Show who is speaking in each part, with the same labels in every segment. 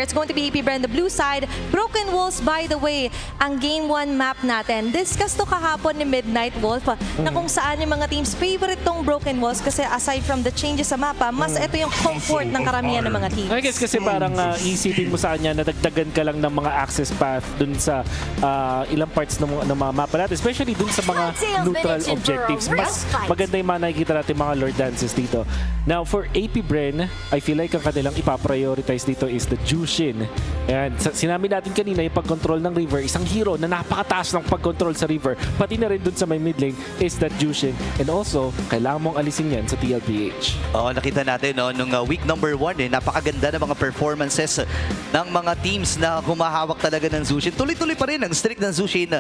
Speaker 1: It's going to be AP.Bren, the blue side. Broken Walls, by the way, ang Game 1 map natin. Discuss to kahapon ni Midnight Wolf na kung saan yung mga teams favorite tong Broken Walls kasi aside from the changes sa mapa, mas ito yung comfort ng karamihan ng mga teams.
Speaker 2: I guess kasi parang isipin mo sa kanya na dagdagan ka lang ng mga access path dun sa ilang parts ng mga mapa natin, especially dun sa mga neutral objectives. Mas maganda yung mga nakikita natin mga Lord Dances dito. Now, for AP.Bren, I feel like ang kanilang ipaprioritize dito is the Jushin. Ayan, sinabi natin kanina yung pag-control ng river, isang hero na napakataas ng pag-control sa river, pati na rin dun sa may mid lane is that Jushin. And also, kailangan mong alisin yan sa TLPH.
Speaker 3: Oo, nakita natin no, nung week number 1, napakaganda ng mga performances ng mga teams na humahawak talaga ng Jushin. Tuloy-tuloy pa rin ang streak ng Jushin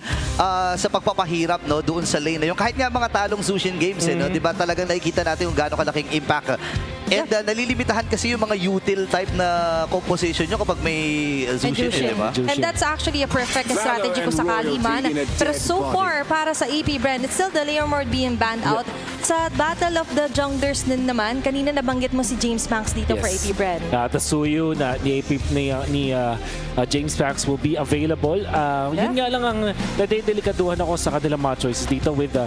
Speaker 3: sa pagpapahirap no, doon sa lane na yung kahit nga mga talong Jushin games, no, di ba talagang nakikita natin yung gaano kalaking impact. And nalilimitahan kasi yung mga util type na composition nyo kapag may Jushin, di ba?
Speaker 1: And that's actually a perfect strategy kung sakali man. Pero so far, para sa AP.Bren, it's still the layer mode being banned out. Sa Battle of the Junglers din naman, kanina nabanggit mo si James Banks dito for AP.Bren.
Speaker 2: The Suyu ni James Banks will be available. Yun nga lang ang nadedelikaduhan ako sa kanilang mga choices dito with the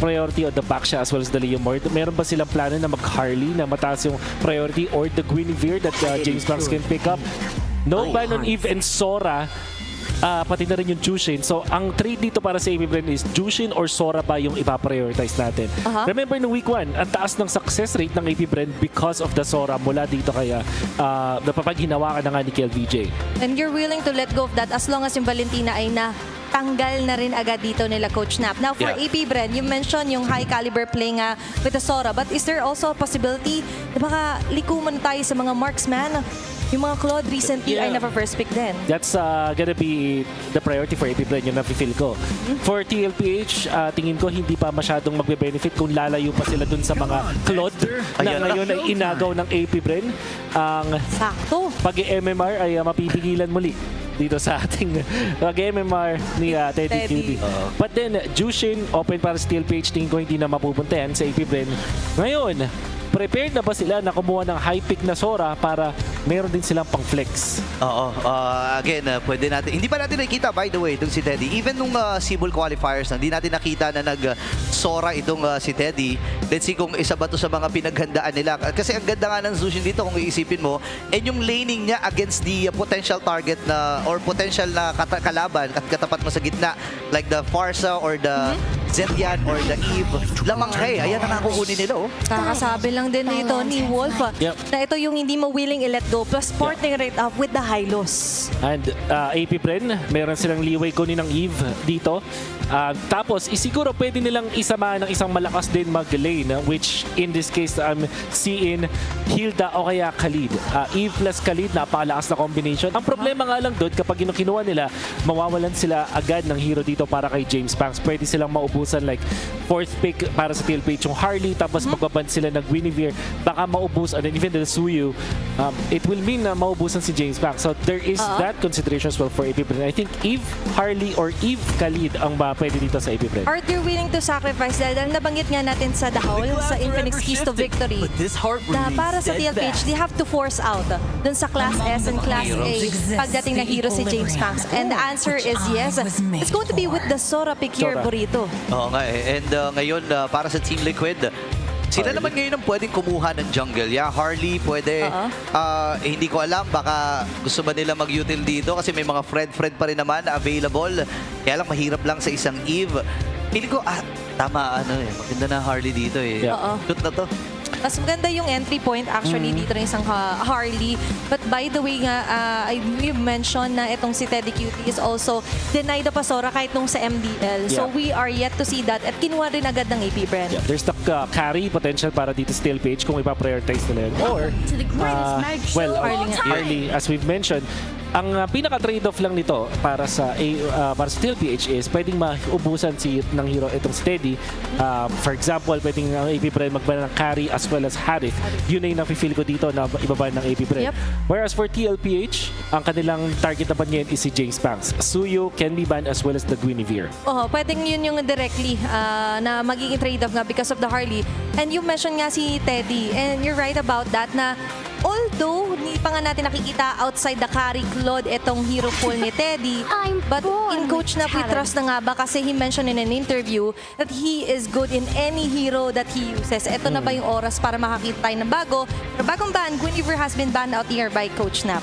Speaker 2: priority on the Baksha as well as the Leomord. Meron ba silang plano na mag-Harley na mataas yung priority or the Guinevere that James Banks can pick up? No ban on Eve and Sora. Pati na rin yung Jushin. So, ang trade dito para sa AP.Bren is Jushin or Sora ba yung ipaprioritize natin. Remember, no week 1, ang taas ng success rate ng AP.Bren because of the Sora mula dito kaya napapag-hinawakan na nga ni KLVJ.
Speaker 1: And you're willing to let go of that as long as yung Valentina ay tanggal na rin agad dito nila Coach Nap. Now, for AP.Bren, you mentioned yung high caliber play nga with the Sora. But is there also a possibility na baka likuman tayo sa mga marksman? Yung mga Claude recently ay na-first pick din.
Speaker 2: That's gonna be the priority for AP.Bren, yung nafe-feel ko. For TLPH, tingin ko hindi pa masyadong magbe-benefit kung lalayo pa sila dun sa mga Claude na ngayon ay inagaw ng AP.Bren. Ang
Speaker 1: sakto.
Speaker 2: Pag-MMR ay mapipigilan muli dito sa ating pag-MMR ni Teddy QB. But then, Jushin, open para sa TLPH, tingin ko hindi na mapupuntahan sa AP.Bren. Ngayon, prepared na ba sila na kumuha ng high pick na Sora para meron din silang pang flex?
Speaker 3: Oo. Again, pwede natin. Hindi pa natin nakikita, by the way, itong si Teddy. Even nung Cebul qualifiers, hindi natin nakita na nag-Sora itong si Teddy. Let's see kung isa ba ito sa mga pinaghandaan nila. Kasi ang ganda nga ng Jushin dito, kung iisipin mo, and yung laning niya against the potential target na or potential na kalaban at katapat mo sa gitna, like the Farsa or the Zetian or the Eve, lamang kay, ayan na nakukunin nila.
Speaker 1: Kakasabi lang din dito ni Wolf na ito yung hindi mo willing i-let go plus partnering right up with the high loss.
Speaker 2: And AP.Bren, meron silang leeway kunin ng Eve dito. Tapos, isiguro pwede nilang isama ng isang malakas din mag-lane, which in this case, I'm seeing Hilda o kaya Khalid. Eve plus Khalid, napakalakas na combination. Ang problema nga lang doon, kapag kinuha nila, mawawalan sila agad ng hero dito para kay James Banks. Pwede silang maubusan like 4th pick para sa TLPH yung Harley, tapos magbaband sila ng Guinevere, baka maubos, and then even the Suyu, it will mean na maubusan si James Banks. So there is that consideration as well for AP.Bren. I think Eve, Harley, or Eve Khalid ang pwede dito sa AP.Bren.
Speaker 1: Are they willing to sacrifice dahil nabanggit nga natin sa The Howl, sa Infinix Keys to Victory, na para sa TLPH, they have to force out dun sa Class S and Class A pagdating na hero si James Banks. And the answer is yes. It's going to be with the Sora pick here, Burrito.
Speaker 3: Oo nga eh. And ngayon, para sa Team Liquid, sila naman ngayon ang pwedeng kumuha ng jungle. Harley pwede. Hindi ko alam, baka gusto ba nila mag-util dito kasi may mga Fred pa rin naman na available. Kaya lang mahirap lang sa isang Eve. Pili ko, tama, maganda na Harley dito eh. Shoot na to.
Speaker 1: Mas maganda yung entry point actually dito ng isang Harley. But by the way nga, you mentioned na itong si Teddy QT is also denied the Pasora kahit nung sa MDL. So we are yet to see that at kinuha rin agad ng AP.Bren.
Speaker 2: There's the carry potential para dito sa TLPH kung ipaprioritize nila yun. Or, Harley, as we've mentioned, ang pinaka-trade-off lang nito para sa TLPH is pwedeng maubusan ng hero itong steady. For example, pwedeng ang AP.Bren magban ng carry as well as Harith. Yun na yung nafe-feel ko dito na ibaban ng AP.Bren. Whereas for TLPH, ang kanilang target naman ngayon is si James Banks. Suyu can be banned as well as the Guinevere.
Speaker 1: Pwedeng yun yung directly na magiging trade-off nga because of the Harley. And you mentioned nga si Teddy. And you're right about that na although hindi pa nga natin nakikita outside the carry Claude itong hero pool ni Teddy, but in Coach Nap we trust na nga ba kasi he mentioned in an interview that he is good in any hero that he uses. Ito na ba yung oras para makakita tayo ng bago? Pero bagong ban, Guinevere has been banned out here by Coach Nap.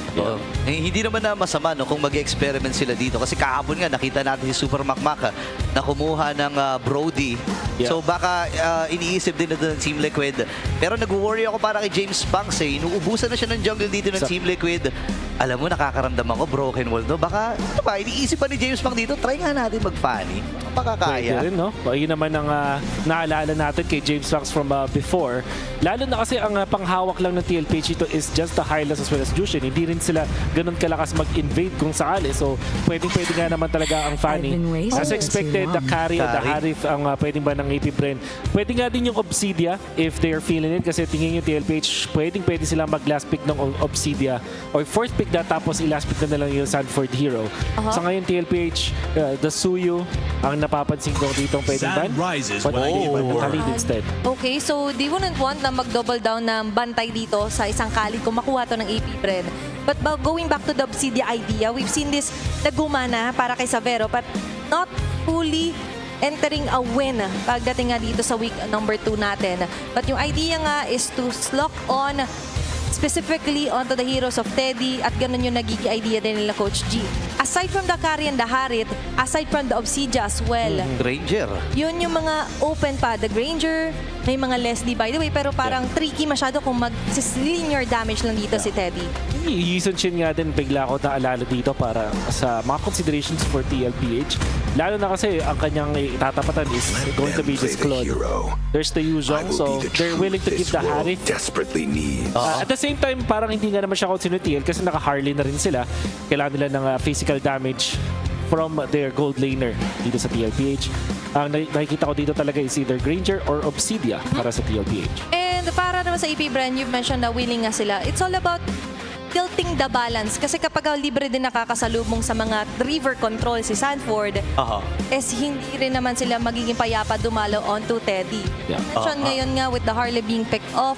Speaker 3: Hindi naman na masama no, kung mag-experiment sila dito. Kasi kahapon nga, nakita natin si Super Makmak na kumuha ng Brody.
Speaker 2: Yeah.
Speaker 3: So baka iniisip din na doon ng Team Liquid. Pero nag-worry ako para kay James Banks eh. Inuubusan na siya ng jungle dito ng Team Liquid. Alam mo, nakakaramdam ako, broken wall, no? Baka, ito ba, iniisip pa ni James Banks dito, try nga natin mag-funny. Baka kaya.
Speaker 2: Pwede rin, no? Yun naman ang naalala natin kay James Banks from before. Lalo na kasi ang panghawak lang ng TLPH ito is just the Hylas as well as Jushin. Hindi rin sila ganun kalakas mag-invade kung sakali. So, pwede nga naman talaga ang Fanny. As expected, the carry or the Harith ang pwedeng ba ng AP.Bren. Pwede nga din yung Obsidia if they are feeling it. Kasi tingin yung TLPH, pwede sila mag-last pick ng Obsidia or fourth pick na tapos i-last pick na lang yung Sanford Hero. Sa ngayon, TLPH, the Suyu, ang napapansin ko dito pwedeng ban. But Khalid instead.
Speaker 1: Okay, so they wouldn't want na mag-double down ng bantay dito sa isang Khalid kung makuha to ng AP.Bren. But going back to the Obsidia idea, we've seen this nagumana para kay Savero but not fully entering a win pagdating nga dito sa week number 2 natin. But yung idea nga is to lock on specifically onto the heroes of Teddy at ganun yung nagiging idea din nila Coach G. Aside from the carry and the Harith, aside from the Obsidia as well,
Speaker 3: Granger.
Speaker 1: yun yung mga open pa. The Granger, may mga Leslie by the way, pero parang tricky masyado kung mag-linear damage lang dito si Teddy.
Speaker 2: Yison Chin nga din bigla ko naalala dito para sa mga considerations for TLPH. Lalo na kasi ang kanyang itatapatan is going to be this Claude. There's the Yuzhong, so they're willing to give the Harith. At the same time, parang hindi nga naman siya continuity kasi naka-Harley na rin sila. Kailangan nila ng physical damage from their gold laner dito sa TLPH. Ang nakikita ko dito talaga is either Granger or Obsidia para sa TLPH.
Speaker 1: And para naman sa AP.Bren, you've mentioned na willing nga sila. It's all about tilting the balance. Kasi kapag libre din nakakasalubong sa mga river control si Sanford, is hindi rin naman sila magiging payapa dumalo onto Teddy. Mention ngayon nga with the Harley being picked off,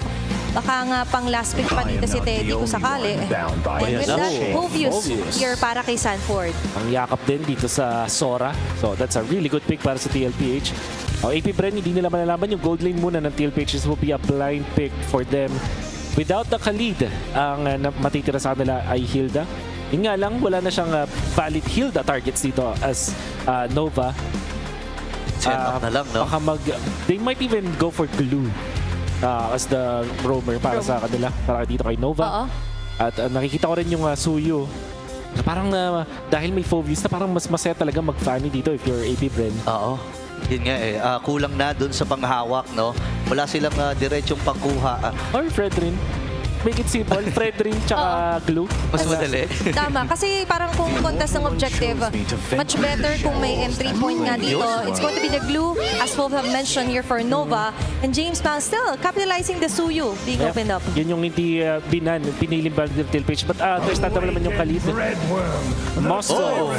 Speaker 1: baka nga pang last pick pa dito si Teddy kung sakali. And with that, Movius here para kay Sanford.
Speaker 2: Ang yakap din dito sa Sora. So that's a really good pick para sa TLPH. AP.Bren, hindi nila malalaman yung gold lane muna ng TLPH. This will be a blind pick for them. Without the Khalid, ang matitira sa kanila ay Hilda. Yun nga lang, wala na siyang valid Hilda targets dito as Nova.
Speaker 3: Set-up na lang, no?
Speaker 2: They might even go for Glue as the roamer para sa kanila. Para dito kay Nova. At nakikita ko rin yung Suyu. Parang dahil may Fovius na parang mas masaya talaga mag-Fanny dito if you're AP.Bren.
Speaker 3: Yun nga eh, kulang na dun sa panghawak, no? Wala silang diretsong pangkuha.
Speaker 2: Or Fredrin. Make it simple, Fredrin tsaka Glue.
Speaker 3: Mas madali.
Speaker 1: Tama, kasi parang kung contest ng objective, much better kung may M3 point nga dito. It's going to be the Glue, as Wolf have mentioned here for Nova. And James Pan still capitalizing the Suyu being opened up.
Speaker 2: Yun yung hindi piniling ba ng TLPH. But there's not naman yung Khalid. Moscow.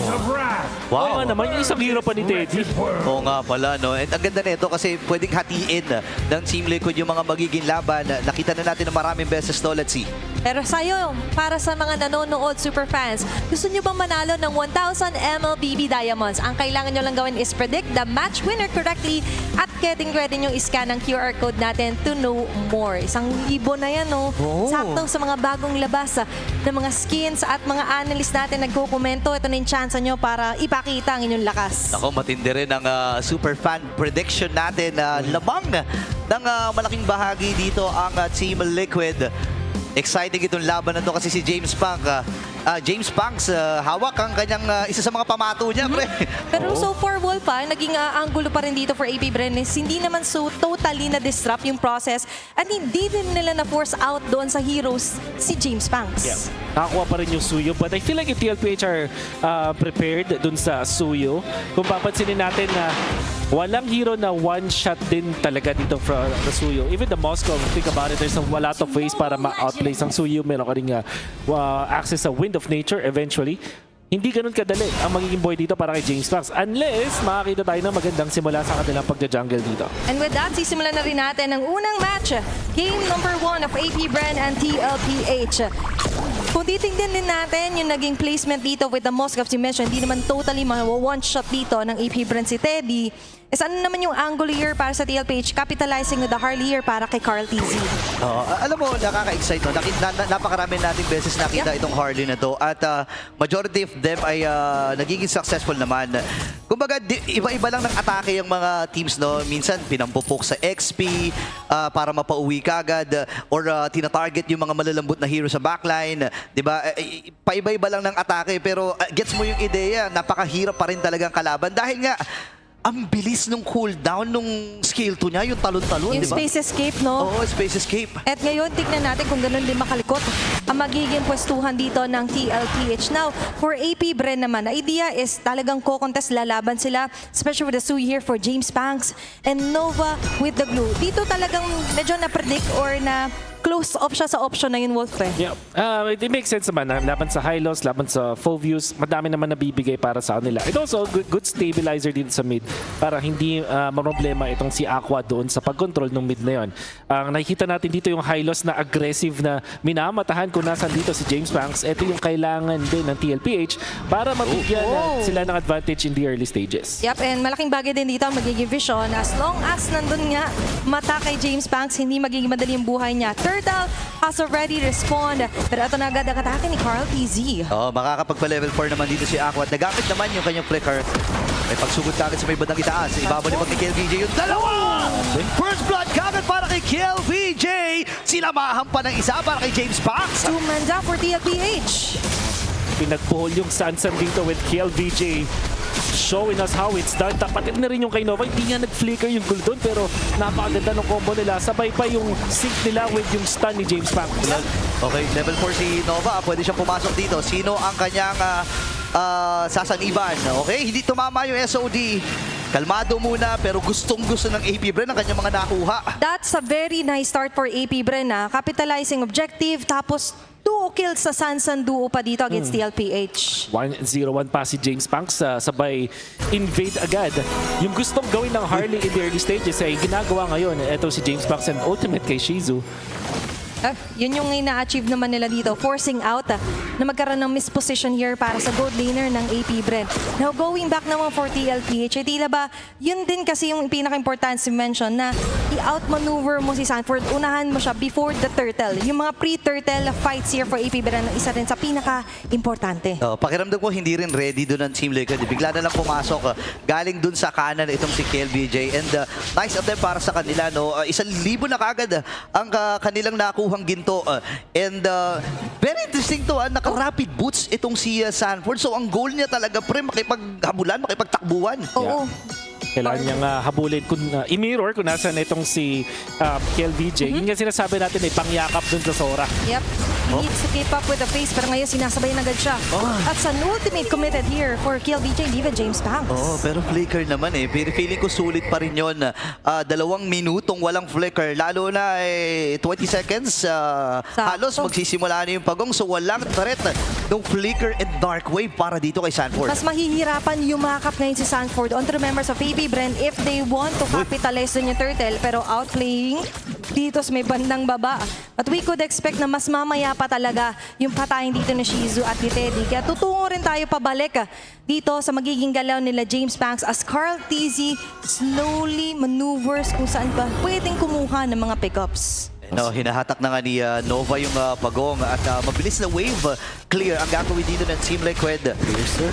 Speaker 3: Wow.
Speaker 2: Naman yung isang hero pa ni Teddy.
Speaker 3: Oo nga pala, no? And ang ganda nito kasi pwedeng hatiin ng Team Liquid yung mga magiging laban. Nakita na natin na maraming beses to. Let's see.
Speaker 1: Pero sa'yo, para sa mga nanonood super fans, gusto nyo bang manalo ng 1,000 MLBB Diamonds? Ang kailangan nyo lang gawin is predict the match winner correctly at getting ready nyo iscan ang QR code natin to know more. 1,000 na yan, no? Saktong sa mga bagong labas ng mga skins at mga analyst natin nagkukomento. Ito na yung chance nyo para ipakita ang inyong lakas.
Speaker 3: Ako, matindi rin ang super fan prediction natin. Lamang ng malaking bahagi dito ang Team Liquid. Exciting itong laban na to kasi si James Punks, hawak ang kanyang isa sa mga pamato niya, pre.
Speaker 1: Pero so far, Wolf, naging angulo pa rin dito for AP.Bren is hindi naman so totally na-disrupt yung process at hindi din nila na-force out doon sa heroes si James Punks.
Speaker 2: Nakakuha pa rin yung Suyo. But I feel like if TLPH are prepared dun sa Suyo, kung papansinin natin na walang hero na one-shot din talaga dito from the Suyo. Even the Moscow, think about it, there's a lot of ways para ma-outplay ang Suyo. Meron ka rin access sa Wind of Nature eventually. hindi ganun kadali ang magiging boy dito para kay James Banks unless makakita tayo ng magandang simula sa kanilang pagja-jungle dito.
Speaker 1: And with that, sisimulan na rin natin ang unang match. Game number 1 of AP.Bren and TLPH. Kung titingnan din natin yung naging placement dito with the Mosque of Dimension, hindi naman totally one shot dito ng AP.Bren si Teddy. Is ano naman yung angle here para sa TLPH, capitalizing with the Harley here para kay Carl TZ.
Speaker 3: Alam mo, nakaka-excite. No? Napakarami nating beses nakita itong Harley na to. At majority of them ay nagiging successful naman. Kumbaga, iba-iba lang ng atake yung mga teams. No? Minsan, pinampupok sa XP para mapauwi kagad. Or tinatarget yung mga malalambot na hero sa backline. Diba? Paiba-iba lang ng atake. Pero gets mo yung ideya, napakahirap pa rin talagang kalaban. Dahil nga, ang bilis nung cooldown nung skill 2 niya, yung talon-talon,
Speaker 1: Yung
Speaker 3: di ba?
Speaker 1: space escape, no?
Speaker 3: Oo, space escape.
Speaker 1: At ngayon, tignan natin kung ganun din makalikot ang magiging pwestuhan dito ng TLPH. Now, for AP.Bren naman, the idea is talagang co-contest, lalaban sila, especially with the Sui here for James Banks and Nova with the glue. Dito talagang medyo na-predict or na close off siya sa option na yun, Wolf.
Speaker 2: Yeah. It makes sense naman. Laban sa high-loss, laban sa full views, madami naman nabibigay para sa kanila. It also good stabilizer dito sa mid para hindi maproblema itong si Aqua doon sa pag-control ng mid na yun. Nakikita natin dito yung high-loss na aggressive na minamatahan kung nasan dito si James Banks. Ito yung kailangan din ng TLPH para mabigyan sila ng advantage in the early stages.
Speaker 1: Yep, and malaking bagay din dito ang magiging vision. As long as nandun nga mata kay James Banks, hindi magiging madali yung buhay niya. Turtle has already respond. Pero ito na agad ang atake ni Carl TZ.
Speaker 3: Makakapagpa-level 4 naman dito si Aqua. Nagamit naman yung kanyang flicker. May pagsugod kagad sa may bandang itaas. Ibabalik ni KLVJ yung dalawa! First blood kagad para kay KLVJ. Sinamahan pa ng isa para kay James Banks.
Speaker 1: 2 man down for TLPH.
Speaker 2: Pinagpuhol yung Sansan dito with KLVJ. Showing us how it's done. Tapatin na rin yung kay Nova. Hindi nga nag-flicker yung goal doon pero napakaganda ng combo nila. Sabay pa yung sync nila with yung stun ni James Banks.
Speaker 3: Okay, level 4 si Nova. Pwede siyang pumasok dito. Sino ang kanyang sasaniban? Okay, hindi tumama yung SOD. Kalmado muna pero gustong-gusto ng AP.Bren ang kanyang mga nakuha.
Speaker 1: That's a very nice start for AP.Bren. Capitalizing objective tapos 2 kills sa Sansan duo pa dito against TLPH.
Speaker 2: 1-0-1 pa si James Banks. Sabay invade agad. Yung gustong gawin ng Harley in the early stages ay ginagawa ngayon. Ito si James Banks and ultimate kay Shizu.
Speaker 1: Yun yung ina-achieve naman nila dito, forcing out na magkaroon ng misposition here para sa gold laner ng AP.Bren. Now, going back naman for TLPH, tila ba, yun din kasi yung pinaka-importance mention na i-outmaneuver mo si Sanford, unahan mo siya before the turtle. Yung mga pre-turtle fights here for AP.Bren, isa rin sa pinaka-importante.
Speaker 3: Pakiramdam ko hindi rin ready doon ang Team Liquid. Bigla na lang pumasok. Galing doon sa kanan itong si KLVJ. And nice of them para sa kanila. No? 1,000 na kagad ang kanilang nakuha ginto. And very interesting to, naka-rapid boots itong si Sanford. So ang goal niya talaga makipaghabulan, makipagtakbuhan.
Speaker 1: Oo.
Speaker 2: Kailangan niyang habulin, i-mirror kung nasan itong si KLVJ. Yun nga sinasabi natin, pangyakap dun sa Sora.
Speaker 1: Yep. He needs to keep up with the pace pero ngayon sinasabay na agad siya. That's an ultimate committed here for KLVJ and even James Banks.
Speaker 3: Pero flicker naman Feeling ko sulit pa rin yun. 2 minutong walang flicker. Lalo na 20 seconds. Halos magsisimula na yung pagong. So walang threat ng flicker and dark wave para dito kay Sanford.
Speaker 1: Mas mahihirapan yumakap ngayon si Sanford onto the members of AP.Bren if they want to capitalize dun yung turtle. Pero outplaying dito sa may bandang baba. But we could expect na mas mamaya pa talaga yung patayin dito ni Shizu at ni Teddy. Kaya tutungo rin tayo pabalik dito sa magiging galaw nila James Banks as Carl TZ slowly maneuvers kung saan ba pwedeng kumuha ng mga pickups.
Speaker 3: Hinahatak na nga ni Nova yung pagong at mabilis na wave clear ang gagawin dito ng Team Liquid. Piercer.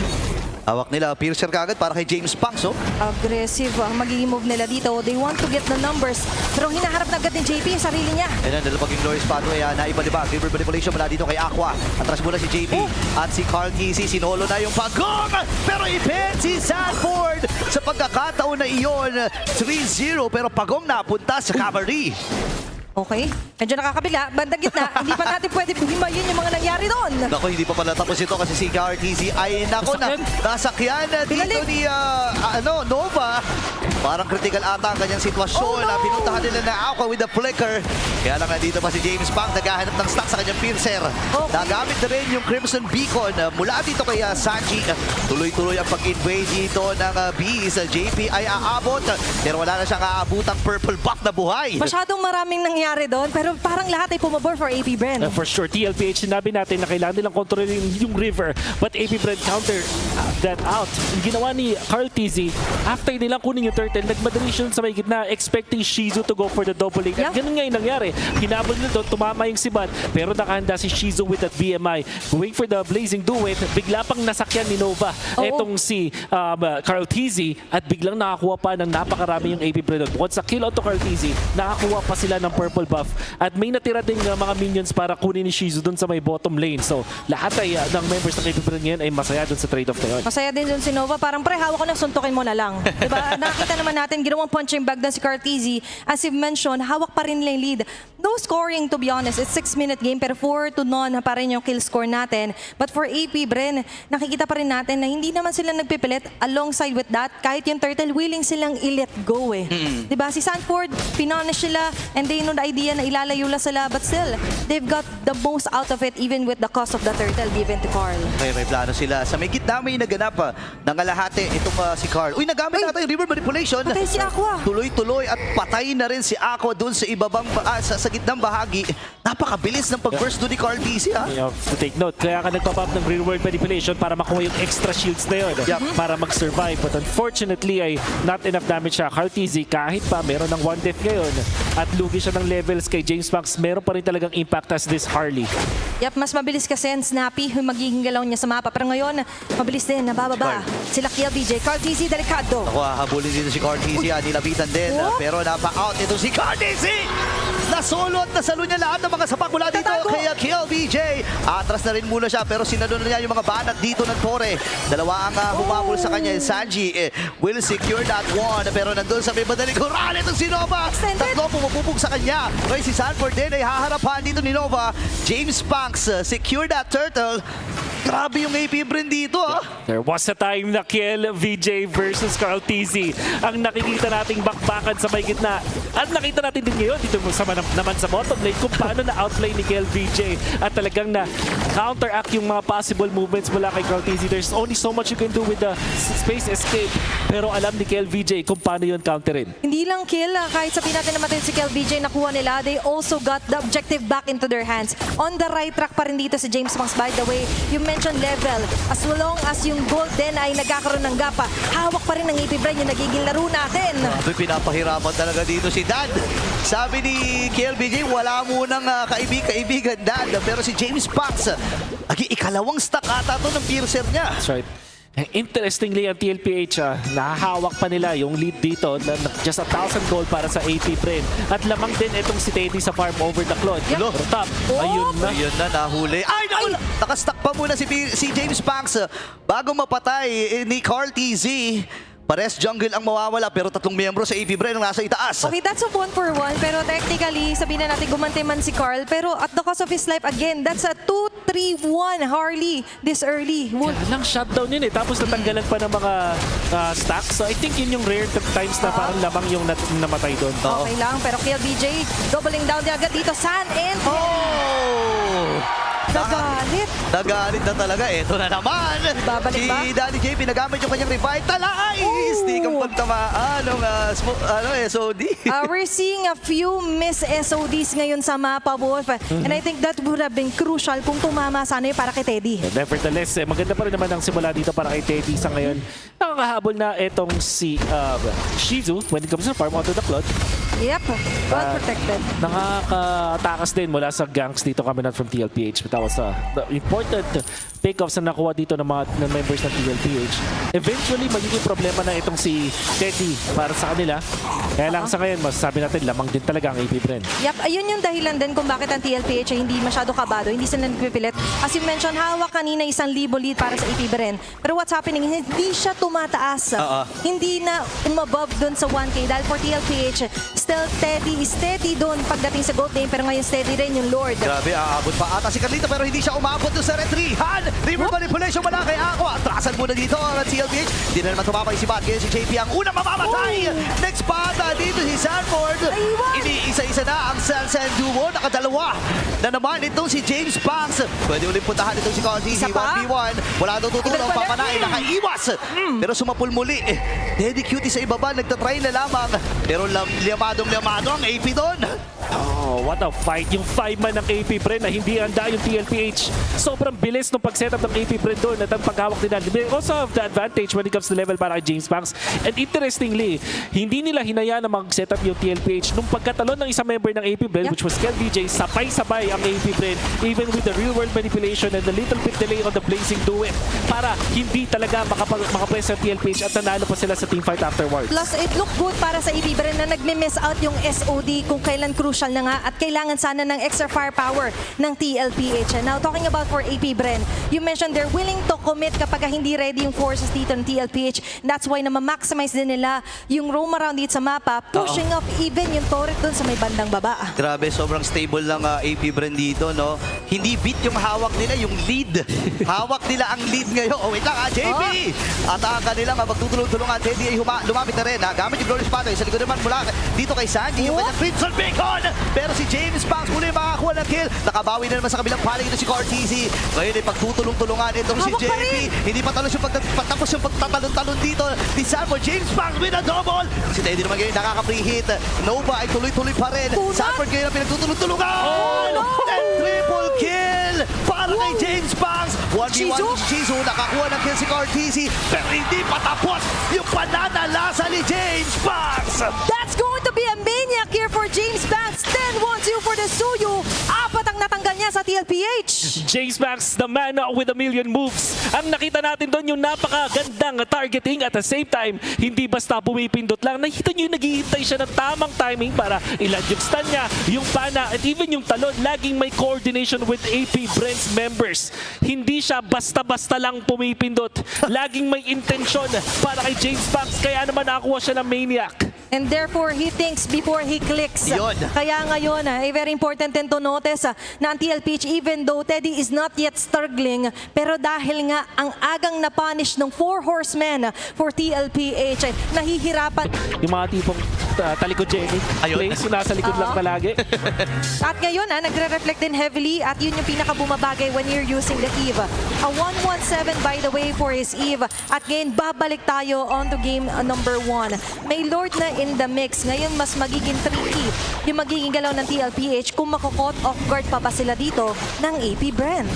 Speaker 3: Hawak nila, Piercer kagad para kay James Banks.
Speaker 1: Aggressive ang magiging move nila dito. They want to get the numbers. Pero hinaharap na agad ni JP yung sarili niya.
Speaker 3: Ayan, dalawang Glorious Pathway. Naibalibag. River Manipulation mula dito kay Aqua. Atras muna si JP. At si Carl TZ. Sinolo na yung pagong. Pero ipin si Sanford. Sa pagkakataon na iyon, 3-0. Pero pagong napunta sa Cavalry.
Speaker 1: Okay. Medyo nakakabila. Bandang gitna. Hindi pa natin pwede himayin yung mga nangyari doon.
Speaker 3: Naku, hindi pa pala tapos ito kasi si KRTZ ay nasakyan dito ni Nova. Parang critical ata ang kanyang sitwasyon. Pinuntahan nila na Aqua with the flicker. Kaya lang nandito pa si James Pang, naghahanap ng stock sa kanyang piercer. Nagamit na rin yung Crimson Beacon mula dito kay Sanji. Tuloy-tuloy ang pag-invade dito ng Bees. JP ay aabot, pero wala na siyang aabutang purple buff na buhay.
Speaker 1: Masyadong maraming nangyari doon, pero parang lahat ay pumabor for AP.Bren.
Speaker 2: For sure, TLPH, sinabi natin na kailangan nilang kontrolin yung river. But AP.Bren counter that out. Yung ginawa ni Carl TZ, after nilang kunin yung turtle, nagmadali siya sa may gitna, expecting Shizu to go for the double lane. At ganun nga yung nangyari. Hinabol nila doon, tumama yung Sibat, pero nakahanda si Shizu with that BMI. Going for the blazing duet, bigla pang nasakyan ni Nova. Etong si Carl TZ, at biglang nakakuha pa ng napakarami yung AP.Bren. Once a kill onto Carl TZ, nakakuha pa sila ng purple buff. At may natira ding mga minions para kunin ni Shizu doon sa may bottom lane. So, lahat ay ng members ng AP.Bren ngayon ay masaya doon sa trade-off na yun.
Speaker 1: Masaya din doon si Nova. Parang pre, hawak ko na, suntukin mo na lang. Diba? Nakita naman natin, ginawang punching bag doon si Cartesi. As you've mentioned, hawak pa rin yung lead. No scoring, to be honest. It's 6-minute game, pero 4-0 pa rin yung kill score natin. But for AP.Bren, nakikita pa rin natin na hindi naman sila nagpipilit. Alongside with that, kahit yung turtle, willing silang i-let go eh. Diba? Si Sanford, pinonish sila, and they know the idea na ilalayo lang sila. But still, they've got the most out of it, even with the cost of the turtle given to Carl.
Speaker 3: May plano sila. Sa may gitna may naganap ng alahati itong si Carl. Uy, nagamit natin yung river manipulation.
Speaker 1: Patay si Aqua.
Speaker 3: Tuloy-tuloy at patay na rin si Aqua doon sa ibabang sa gitnang bahagi. Napakabilis ng pag-burst doon ni Carl TC, ha?
Speaker 2: You have to take note. Kaya ka nagpa-pop ng real-world manipulation para makuha yung extra shields na yun. Para mag-survive. But unfortunately ay not enough damage siya. Carl TZ, kahit pa meron ng 1 death ngayon at lugi siya ng levels kay James Max, meron pa rin talagang impact as this Harley.
Speaker 1: Yep, mas mabilis kasi ang snappy yung magiging galaw niya sa mapa. Pero ngayon, mabilis din, nabababa. Sila KLBJ, Carl TZ, delikado.
Speaker 3: Ako, habulin dito si Carl TC, nilabitan din. Pero napa-out ito si Carl TC! Nasolo at nasalo niya lahat ng mga sapak mula dito kay KLBJ. Atras na rin muna siya, pero sinalo na niya yung mga banat dito ng Tore. Dalawa ang humabol sa kanya. Sanji will secure that one. Pero nandun sa may madaling kural itong si Nova. Tatlo pumupupog sa kanya. Okay, si Sanford din ay haharapan dito ni Nova. James Punks secure that turtle. Grabe yung AP.Bren dito, ha?
Speaker 2: There was a time na KLVJ versus Carl TZ ang nakikita nating bakbakan sa may gitna. At nakita natin din ngayon dito naman sa bottom lane kung paano na outplay ni KLVJ at talagang na counteract yung mga possible movements mula kay Carl TZ. There's only so much you can do with the space escape. Pero alam ni KLVJ kung paano yun counterin.
Speaker 1: Hindi lang kill, kahit sabihin natin naman si KLBJ nakuha nila, they also got the objective back into their hands. On the right track pa rin dito si James Max, by the way. You mentioned level. As long as yung gold din ay nagkakaroon ng gapa, hawak pa rin ng AP.Bren yung nagiging laro natin.
Speaker 3: Pinapahirapan talaga dito si Dan. Sabi ni KLBJ, wala munang kaibigan Dan. Pero si James Punks, ikalawang stack ata to ng piercer niya.
Speaker 2: That's right. Interestingly, ang TLPH, nahahawak pa nila yung lead dito na just 1,000 gold para sa AP.Bren. At lamang din itong si Teddy sa farm over the cloud. Pero top, ayun na.
Speaker 3: Ayun na, nahuli. Ay, nakastack pa muna si James Punks bago mapatay ni Carl TZ. Pares jungle ang mawawala pero tatlong miyembro sa AP.Bren ang nasa itaas.
Speaker 1: Okay, that's a 1-for-1 pero technically, sabihin na natin gumanti man si Carl pero at the cost of his life, again, that's a 2-3-1 Harley this early.
Speaker 2: Lang shutdown yun eh. Tapos natanggalan pa ng mga stacks. So I think yun yung rare times na parang lamang yung namatay doon.
Speaker 1: Okay lang, pero KLBJ, doubling down din agad dito. San and... Nagalit.
Speaker 3: Nagalit na talaga. Ito na naman.
Speaker 1: Babalik ba?
Speaker 3: Si Danny J, pinagamit yung kanyang revive. Talaay! Stick ang pagtamaan ng SOD.
Speaker 1: We're seeing a few miss SODs ngayon sa mapa, Wolf. And I think that would have been crucial kung tumama sana para kay Teddy.
Speaker 2: Nevertheless, maganda pa rin naman ang simula dito para kay Teddy sa ngayon. Nakakahabol na itong si Shizu when it comes to farm onto the cloud.
Speaker 1: Yep, well protected.
Speaker 2: Nakakatakas din mula sa ganks dito kami not from TLPH. But that was the important takeoffs na nakuha dito ng mga members ng TLPH. Eventually, magiging problema na itong si Teddy para sa kanila. Kaya lang sa ngayon, masasabi natin, lamang din talaga ang AP.Bren.
Speaker 1: Yep, ayun yung dahilan din kung bakit ang TLPH ay hindi masyado kabado, hindi sila nagpipilit. As you mentioned, hawak kanina 1,000 lead para sa AP.Bren. Pero what's happening, hindi siya tumataas. Hindi na umabove doon sa 1K dahil for TLPH, still Teddy is steady doon pagdating sa gold game pero ngayon steady rin yung Lord.
Speaker 3: Grabe, aabot pa ata si Carlito pero hindi siya umabot doon sa retrihan. River manipulation mula kay Ako. Atrasan muna dito ang TLPH. Hindi na naman tumapay si Bat. Kaya si JP ang unang mamamatay. Next bata dito si Sanford. Ini-isa-isa na ang Sansan duo. Nakadalawa na naman itong si James Banks. Pwede ulit puntahan itong si Conti.
Speaker 1: Isa pa?
Speaker 3: 1v1. Wala daw tutulong. Papanain. Nakaiwas. Pero sumapul muli. Daddy Cutie sa ibaba. Nagtatry na lamang. Pero liamadong-liamado ang AP doon.
Speaker 2: Oh, what a fight. Yung 5-man ng AP.Bren na hindi handa yung TLPH. Sobrang bilis ng pag-setup ng AP.Bren doon at ang paghawak nila. They also have the advantage when it comes to level para kay James Banks. And interestingly, hindi nila hinayaan na mag-setup yung TLPH. Nung pagkatalon ng isang member ng AP.Bren, which was Kel DJ, sabay-sabay ang AP.Bren even with the real-world manipulation and the little bit delay on the blazing duet para hindi talaga makapress ang TLPH at nanalo pa sila sa teamfight afterwards.
Speaker 1: Plus, it looked good para sa AP.Bren na nagme-miss out yung SOD kung kailan crucial na nga at kailangan sana ng extra firepower ng TLPH. And now, talking about for AP.Bren, you mentioned they're willing to commit kapag hindi ready yung forces dito ng TLPH. That's why na ma-maximize din nila yung roam around dito sa mapa, pushing off even yung turret dun sa may bandang baba.
Speaker 3: Grabe, sobrang stable lang AP.Bren dito, no? Hindi beat yung hawak nila, yung lead. Hawak nila ang lead ngayon. Oh, wait lang, JP! At ang kanila magtutulong-tulungan. Teddy ay lumapit na rin. Gamit yung Glorious Pato. Sa likod naman mula dito kay Sandy, yung kanyang Crimson Bacon! Pero si James Banks muli makakuha ng kill. Nakabawi na naman sa kabilang paling ito si Cortese. Ngayon ay pagtutulong-tulungan itong si JP. Hindi patapos yung pagtatalon-talon dito ni Sanford. James Banks with a double. Si Teddy naman ngayon nakaka-pre-hit. Nova ay tuloy-tuloy pa rin. Sanford ngayon ang pinagtutulong-tulungan. And triple kill para kay James Banks. 1v1 si Chizu. Nakakuha ng kill si Cortese. Pero hindi patapos yung pananalasa ni James Banks.
Speaker 1: That's going to be a maniac here for James Banks. 10-1-2 for the Suyu. Apat ang natanggal niya sa TLPH.
Speaker 2: James Banks, the man with a million moves. Ang nakita natin doon yung napakagandang targeting at the same time, hindi basta pumipindot lang. Nakita nyo yung naghihintay siya ng tamang timing para ilan yung stun niya, yung pana, at even yung talon. Laging may coordination with AP.Bren's members. Hindi siya basta-basta lang pumipindot. Laging may intensyon para kay James Banks. Kaya naman nakakuha siya ng maniac.
Speaker 1: And therefore, he thinks before he clicks.
Speaker 3: Yun.
Speaker 1: Kaya ngayon, very important din to notice na ang TLPH, even though Teddy is not yet struggling, pero dahil nga ang agang na-punish ng 4 horsemen for TLPH, nahihirapan.
Speaker 2: Yung mga tipong talikod Jenny, plays, yung nasa likod lang palagi.
Speaker 1: At ngayon, nagre-reflect din heavily at yun yung pinakabumabagay when you're using the Eve. A 117 by the way for his Eve. At ngayon, babalik tayo on to game number 1. May Lord na in the mix. Ngayon, mas magiging tricky yung magiging galaw ng TLPH kung makukot off guard pa ba sila dito ng AP.Bren.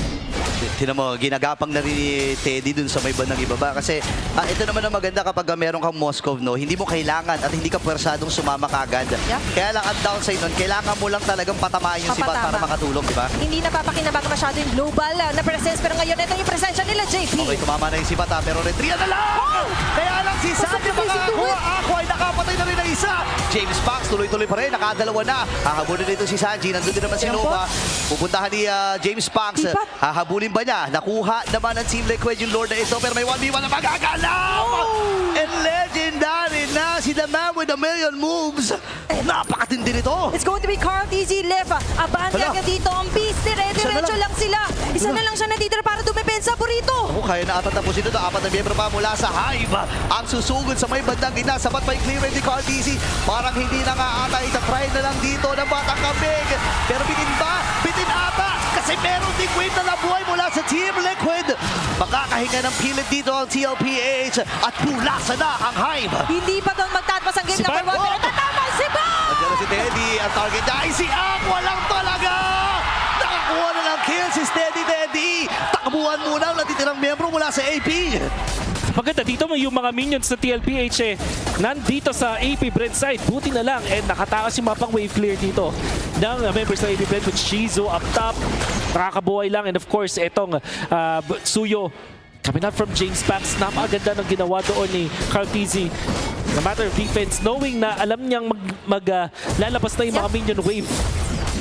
Speaker 3: Tinan mo, ginagapang na rin ni Teddy dun sa may bandang ibaba. Kasi ito naman ang maganda kapag meron kang Moskov, no? Hindi mo kailangan at hindi ka pwersadong sumama kagad.
Speaker 1: Yep.
Speaker 3: Kaya lang ang downside nun, kailangan mo lang talagang patamayin yung sibat para makatulong, di ba?
Speaker 1: Hindi napapakinabaga masyado yung global na presence. Pero ngayon, ito yung presensya nila, JP.
Speaker 3: Okay, tumama na yung sibat pero retria na lang! Kaya lang si Sandy makakuha. Ako ay nakapatay na rin na isa. James Banks tuloy-tuloy pa rin, nakadalawa na. Hahabulin dito si Sanji, nandun din naman si Nova. Pupuntahan ni James Banks. Hahabulin ba niya? Nakuha naman ng Team Liquid yung Lord na ito, pero may 1v1 na magagalaw! And legendary na si the man with a million moves. Napakatindi nito.
Speaker 1: It's going to be Carl Easy left. Abandon ka dito ang beast. Dire-diretso lang sila. Isa na lang siya natitira para dumepensa po rito.
Speaker 3: Ako, kaya na atat na po sino ito. 4 na miyembro pa mula sa Hive. Ang susugod sa may bandang gitna. Sapat pa yung clearance ni Carl DC. Parang hindi na nga ata. Ita-try na lang dito ng Batang Kambing. Pero bitin ba? Bitin ata. Kasi meron ding wave na nabuhay mula sa Team Liquid. Makakahinga ng pilit dito ang TLPH. At pulasa na ang Hive.
Speaker 1: Hindi pa doon magtatapos ang game
Speaker 2: Si
Speaker 1: number 1.
Speaker 2: Bart.
Speaker 1: Pero tatama si Bart!
Speaker 3: Andiyan na si Teddy. Ang target niya ay si Aqua lang talaga. Nakakuha na ng kill si Steady Teddy. Takbuhan muna ang natitirang miyembro mula sa AP.
Speaker 2: Maganda dito mo yung mga minions sa TLPH nandito sa AP.Bren side. Buti na lang and nakataas yung mapang wave clear dito ng members ng AP.Bren with Shizu up top. Nakakabuhay lang and of course itong Suyo coming up from James Banks. Napakaganda ng ginawa doon ni Cartesi. No matter of defense, knowing na alam niyang lalabas na yung mga minion wave.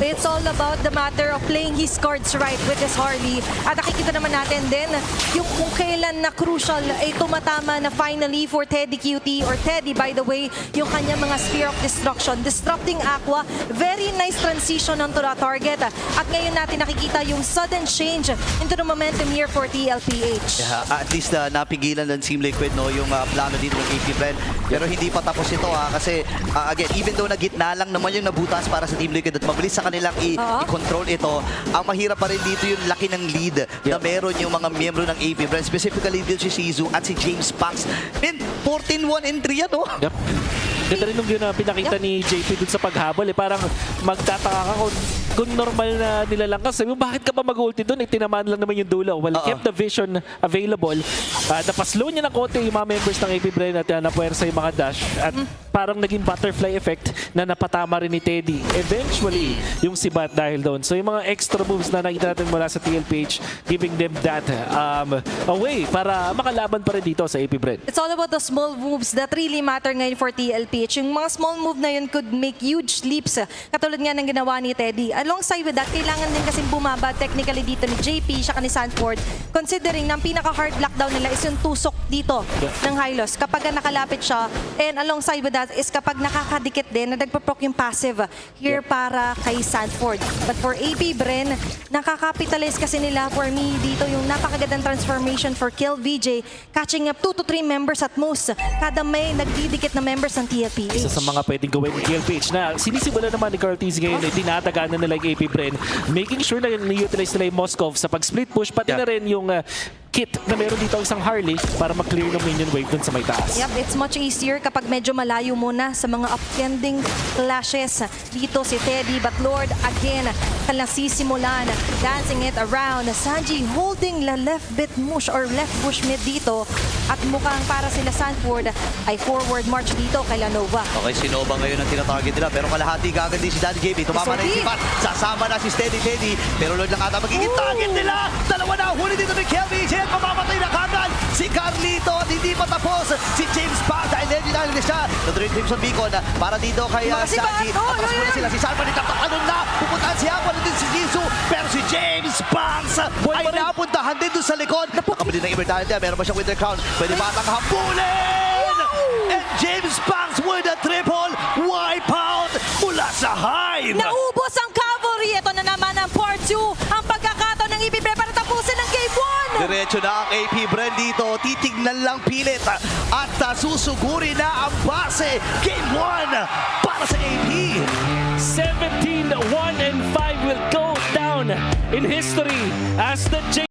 Speaker 1: It's all about the matter of playing his cards right with his Harley. At nakikita naman natin din yung kung kailan na crucial ay tumatama na finally for Teddy QT or Teddy, by the way, yung kanya mga Spear of Destruction. Disrupting Aqua, very nice transition onto the target. At ngayon natin nakikita yung sudden change into the momentum here for TLPH.
Speaker 3: Yeah, at least napigilan ng Team Liquid no, yung plano dito ng AP.Bren. Pero hindi pa tapos ito kasi again, even though na gitna lang naman yung nabutas para sa Team Liquid at mabilis sa kanilang i-control ito, ang mahirap pa rin dito yung laki ng lead na meron yung mga miyembro ng AP.Bren, specifically dito si Shizu at si James Pax. Man, 14-1-3 yan, no?
Speaker 2: Yep. Ganda rin nung yun na pinakita ni JP dun sa paghabol. Parang magtataka ka kung normal na nilalang ka. Sabi mo, bakit ka pa mag-ulti dun? Tinamaan lang naman yung dulo. Well, kept the vision available. Napaslow niya ng konti yung mga members ng AP.Bren at napuwersa yung mga dash. At parang naging butterfly effect na napatama rin ni Teddy. Eventually, yung sibat dahil doon. So yung mga extra moves na nakita natin mula sa TLPH, giving them that away para makalaban pa rin dito sa AP.Bren.
Speaker 1: It's all about the small moves that really matter ngayon for TLPH. Yung mga small move na yun could make huge leaps. Katulad nga ng ginawa ni Teddy. Alongside with that, kailangan din kasing bumaba technically dito ni JP siya ni Sanford. Considering na ang pinaka-hard lockdown nila is yung tusok dito ng Hylos. Kapag nakalapit siya, and alongside with that is kapag nakakadikit din na nagpaproc yung passive here para kay Sanford. But for AP.Bren, nakakapitalize kasi nila for me dito yung napakagandang transformation for Kill VJ, catching up 2 to 3 members at most kada may nagdidikit na members ng TLPH.
Speaker 2: Isa sa mga pwedeng gawin ni TLPH na sinisimulan naman ni Carl Tizzy ngayon tinatagaan na nila yung AP.Bren, making sure na ni-utilize nila yung Moskov sa pag-split push, pati na rin yung kit na meron dito ang isang Harley para mag-clear ng minion wave dun sa may taas.
Speaker 1: Yep, it's much easier kapag medyo malayo muna sa mga upending clashes. Dito si Teddy, but Lord, again, kalasisimulan, dancing it around. Sanji holding the left bit mush or left push mid dito. At mukhang para sila Sanford ay forward march dito kay Lanova.
Speaker 3: Okay, si Nova ngayon ang tinatarget nila, pero kalahati kagad din si Daddy JP. Tumama na yung sipat, sasama na si Steady Teddy, pero Lord lang ata magiging target nila. Dalawa na, huli dito ni Kelvin. Mamamatay na kagad si Carlito at hindi pa tapos si James Pax dahil legendary na siya. Natuloy Crimson Beacon para dito kay Sanji. Tapos muna sila si Salman, itatapanon na. Pupuntahan si Aqua na din si Jisoo, pero si James Pax ay napuntahan din doon sa likod. Nakamali ng Immortality, meron pa siyang Winter Crown. Pwede ba atang habulin? And James Pax with a triple wipeout mula sa Hive.
Speaker 1: Naubos ang cavalry. Ito na naman ang part 2. Ang pagkakataon ng AP.Bren para tapusin ang game 1.
Speaker 3: Diretso na ang AP.Bren dito. Titignan lang pilit at susuguri na ang base. Game 1 para sa AP.
Speaker 2: 17, 1 and 5 will go down in history as the